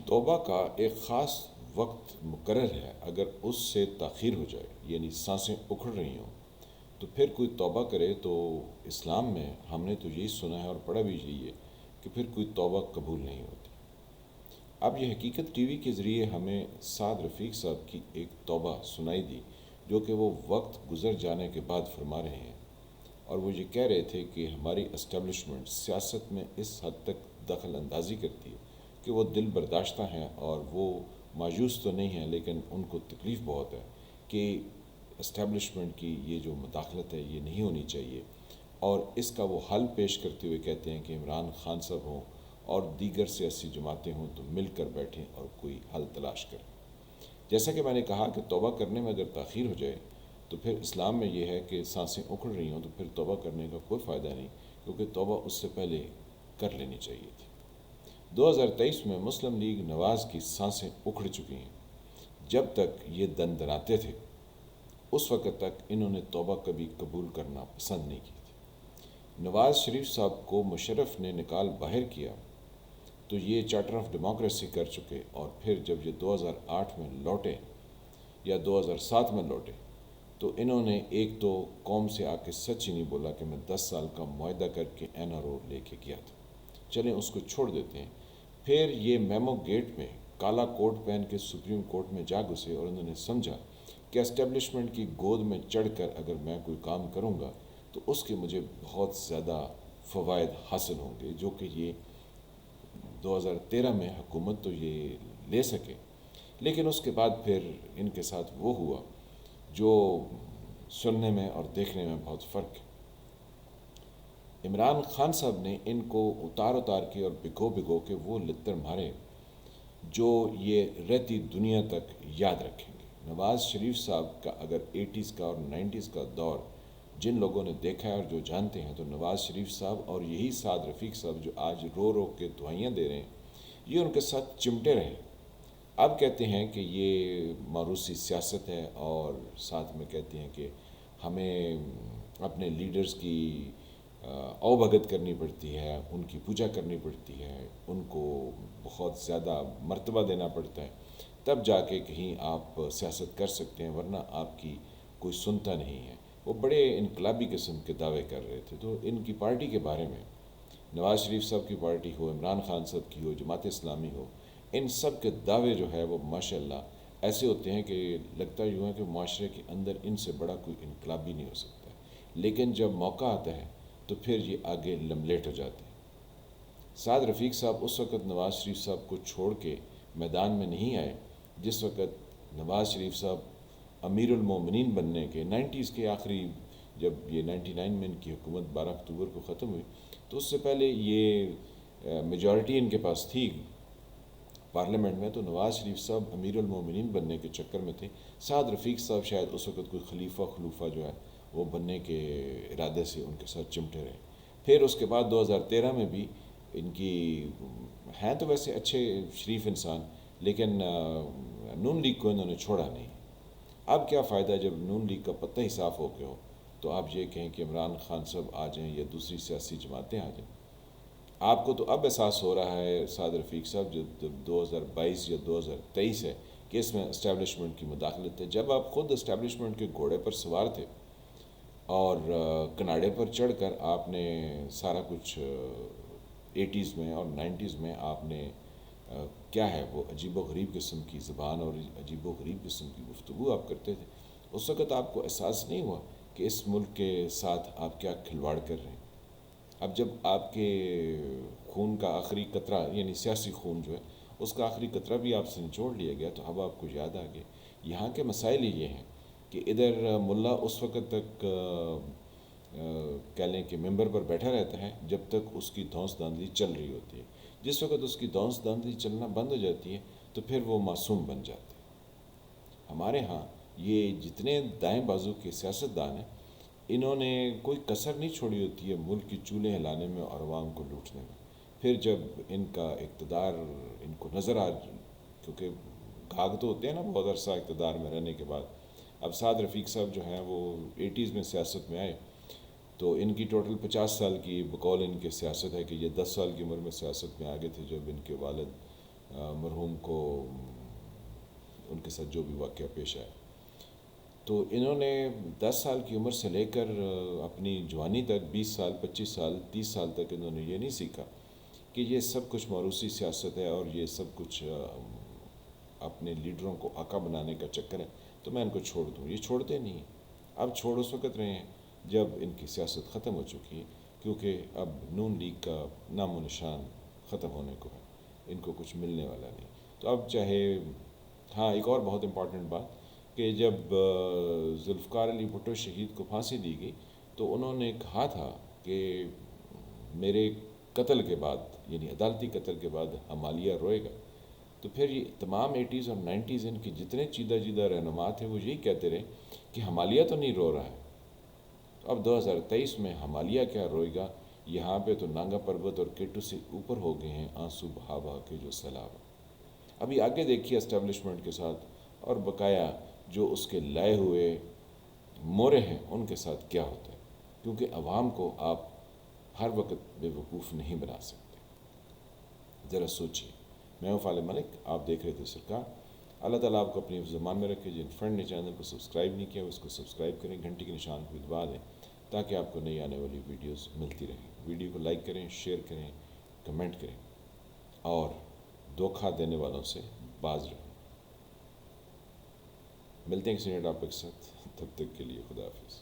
توبہ کا ایک خاص وقت مقرر ہے، اگر اس سے تاخیر ہو جائے یعنی سانسیں اکھڑ رہی ہوں تو پھر کوئی توبہ کرے تو اسلام میں ہم نے تو یہی سنا ہے اور پڑھا بھی یہی ہے کہ پھر کوئی توبہ قبول نہیں ہوتی۔ اب یہ حقیقت ٹی وی کے ذریعے ہمیں سعد رفیق صاحب کی ایک توبہ سنائی دی جو کہ وہ وقت گزر جانے کے بعد فرما رہے ہیں، اور وہ یہ کہہ رہے تھے کہ ہماری اسٹیبلشمنٹ سیاست میں اس حد تک دخل اندازی کرتی ہے کہ وہ دل برداشتہ ہیں، اور وہ مایوس تو نہیں ہیں لیکن ان کو تکلیف بہت ہے کہ اسٹیبلشمنٹ کی یہ جو مداخلت ہے یہ نہیں ہونی چاہیے، اور اس کا وہ حل پیش کرتے ہوئے کہتے ہیں کہ عمران خان صاحب ہوں اور دیگر سیاسی جماعتیں ہوں تو مل کر بیٹھیں اور کوئی حل تلاش کریں۔ جیسا کہ میں نے کہا کہ توبہ کرنے میں اگر تاخیر ہو جائے تو پھر اسلام میں یہ ہے کہ سانسیں اکھڑ رہی ہوں تو پھر توبہ کرنے کا کوئی فائدہ نہیں، کیونکہ توبہ اس سے پہلے کر لینی چاہیے تھی۔ 2023 میں مسلم لیگ نواز کی سانسیں اکھڑ چکی ہیں۔ جب تک یہ دندناتے تھے اس وقت تک انہوں نے توبہ کبھی قبول کرنا پسند نہیں کی تھی۔ نواز شریف صاحب کو مشرف نے نکال باہر کیا تو یہ چارٹر آف ڈیموکریسی کر چکے، اور پھر جب یہ 2008 میں لوٹے یا 2007 میں لوٹے تو انہوں نے ایک تو قوم سے آ کے سچ ہی نہیں بولا کہ میں 10 سال کا معاہدہ کر کے این آر او لے کے گیا تھا، چلیں اس کو چھوڑ دیتے ہیں۔ پھر یہ میمو گیٹ میں کالا کوٹ پہن کے سپریم کورٹ میں جا گھسے، اور انہوں نے سمجھا کہ اسٹیبلشمنٹ کی گود میں چڑھ کر اگر میں کوئی کام کروں گا تو اس کے مجھے بہت زیادہ فوائد حاصل ہوں گے، جو کہ یہ 2013 میں حکومت تو یہ لے سکے، لیکن اس کے بعد پھر ان کے ساتھ وہ ہوا جو سننے میں اور دیکھنے میں بہت فرق ہے۔ عمران خان صاحب نے ان کو اتار کے اور بھگو کے وہ لتر مارے جو یہ رہتی دنیا تک یاد رکھیں گے۔ نواز شریف صاحب کا اگر 80s کا اور 90s کا دور جن لوگوں نے دیکھا ہے اور جو جانتے ہیں، تو نواز شریف صاحب اور یہی سعد رفیق صاحب جو آج رو کے دعائیاں دے رہے ہیں، یہ ان کے ساتھ چمٹے رہے۔ اب کہتے ہیں کہ یہ موروثی سیاست ہے، اور ساتھ میں کہتے ہیں کہ ہمیں اپنے لیڈرز کی او بھگت کرنی پڑتی ہے، ان کی پوجا کرنی پڑتی ہے، ان کو بہت زیادہ مرتبہ دینا پڑتا ہے، تب جا کے کہیں آپ سیاست کر سکتے ہیں، ورنہ آپ کی کوئی سنتا نہیں ہے۔ وہ بڑے انقلابی قسم کے دعوے کر رہے تھے۔ تو ان کی پارٹی کے بارے میں، نواز شریف صاحب کی پارٹی ہو، عمران خان صاحب کی ہو، جماعت اسلامی ہو، ان سب کے دعوے جو ہے وہ ماشاءاللہ ایسے ہوتے ہیں کہ لگتا یوں ہے کہ معاشرے کے اندر ان سے بڑا کوئی انقلابی نہیں ہو سکتا، لیکن جب موقع آتا ہے تو پھر یہ آگے لملیٹ ہو جاتے ہیں۔ سعد رفیق صاحب اس وقت نواز شریف صاحب کو چھوڑ کے میدان میں نہیں آئے جس وقت نواز شریف صاحب امیر المومنین بننے کے 90s کے آخری، جب یہ 99 میں ان کی حکومت 12 اکتوبر کو ختم ہوئی تو اس سے پہلے یہ میجورٹی ان کے پاس تھی پارلیمنٹ میں، تو نواز شریف صاحب امیر المومنین بننے کے چکر میں تھے۔ سعد رفیق صاحب شاید اس وقت کوئی خلیفہ جو ہے وہ بننے کے ارادے سے ان کے ساتھ چمٹے رہے۔ پھر اس کے بعد 2013 میں بھی ان کی ہیں تو ویسے اچھے شریف انسان، لیکن نون لیگ کو انہوں نے چھوڑا نہیں۔ اب کیا فائدہ جب نون لیگ کا پتہ ہی صاف ہو گیا ہو تو آپ یہ کہیں کہ عمران خان صاحب آ جائیں یا دوسری سیاسی جماعتیں آ جائیں۔ آپ کو تو اب احساس ہو رہا ہے سعد رفیق صاحب، جو 2022 یا 2023 ہے، کہ اس میں اسٹیبلشمنٹ کی مداخلت ہے، جب آپ خود اسٹیبلشمنٹ کے گھوڑے پر سوار تھے اور کناڑے پر چڑھ کر آپ نے سارا کچھ 80s میں اور 90s میں آپ نے کیا ہے وہ عجیب و غریب قسم کی زبان اور عجیب و غریب قسم کی گفتگو آپ کرتے تھے، اس وقت آپ کو احساس نہیں ہوا کہ اس ملک کے ساتھ آپ کیا کھلواڑ کر رہے ہیں۔ اب جب آپ کے خون کا آخری قطرہ یعنی سیاسی خون جو ہے اس کا آخری قطرہ بھی آپ سے نچوڑ لیا گیا تو اب آپ کو یاد آ گیا۔ یہاں کے مسائل ہی یہ ہیں کہ ادھر ملا اس وقت تک کہہ لیں کہ ممبر پر بیٹھا رہتا ہے جب تک اس کی دھونس دھاندلی چل رہی ہوتی ہے، جس وقت اس کی دھونس دھاندلی چلنا بند ہو جاتی ہے تو پھر وہ معصوم بن جاتے ہیں۔ ہمارے ہاں یہ جتنے دائیں بازو کے سیاستدان ہیں انہوں نے کوئی کسر نہیں چھوڑی ہوتی ہے ملک کی چولیں ہلانے میں اور عوام کو لوٹنے میں۔ پھر جب ان کا اقتدار ان کو نظر آ، کیونکہ گھاگ تو ہوتے ہیں نا بہت عرصہ اقتدار میں رہنے کے بعد۔ اب سعد رفیق صاحب جو ہیں وہ 80s میں سیاست میں آئے تو ان کی ٹوٹل 50 سال کی بقول ان کے سیاست ہے کہ یہ 10 سال کی عمر میں سیاست میں آگے تھے جب ان کے والد مرحوم کو ان کے ساتھ جو بھی واقعہ پیش آیا. تو انہوں نے 10 سال کی عمر سے لے کر اپنی جوانی تک 20 سال 25 سال 30 سال تک انہوں نے یہ نہیں سیکھا کہ یہ سب کچھ موروثی سیاست ہے اور یہ سب کچھ اپنے لیڈروں کو آقا بنانے کا چکر ہے تو میں ان کو چھوڑ دوں. یہ چھوڑتے نہیں. اب چھوڑ اس وقت رہے ہیں جب ان کی سیاست ختم ہو چکی ہے، کیونکہ اب نون لیگ کا نام و نشان ختم ہونے کو ہے، ان کو کچھ ملنے والا نہیں. تو اب چاہے ہاں ایک اور بہت امپورٹنٹ بات کہ جب ذوالفقار علی بھٹو شہید کو پھانسی دی گئی تو انہوں نے کہا تھا کہ میرے قتل کے بعد یعنی عدالتی قتل کے بعد ہمالیہ روئے گا. تو پھر یہ تمام 80s اور 90s ان کی جتنے چیدہ رہنما تھے وہ یہی کہتے رہے کہ ہمالیہ تو نہیں رو رہا ہے. اب 2023 میں ہمالیہ کیا روئے گا؟ یہاں پہ تو نانگا پربت اور کیٹو سے اوپر ہو گئے ہیں آنسو بہا بہا کے جو سیلاب. ابھی آگے دیکھیے اسٹیبلشمنٹ کے ساتھ اور بقایا جو اس کے لائے ہوئے مورے ہیں ان کے ساتھ کیا ہوتا ہے، کیونکہ عوام کو آپ ہر وقت بے وقوف نہیں بنا سکتے. ذرا سوچیے. میں ہوں فالح ملک، آپ دیکھ رہے تھے سرکار. اللہ تعالیٰ آپ کو اپنی زبان میں رکھے. جن فرینڈ نے چینل کو سبسکرائب نہیں کیا اس کو سبسکرائب کریں، گھنٹی کے نشان کو دبا دیں تاکہ آپ کو نئی آنے والی ویڈیوز ملتی رہیں. ویڈیو کو لائک کریں، شیئر کریں، کمنٹ کریں اور دھوکہ دینے والوں سے باز رہیں. ملتے ہیں کسی نئے ٹاپک کے ساتھ، تب تک کے لیے خدا حافظ.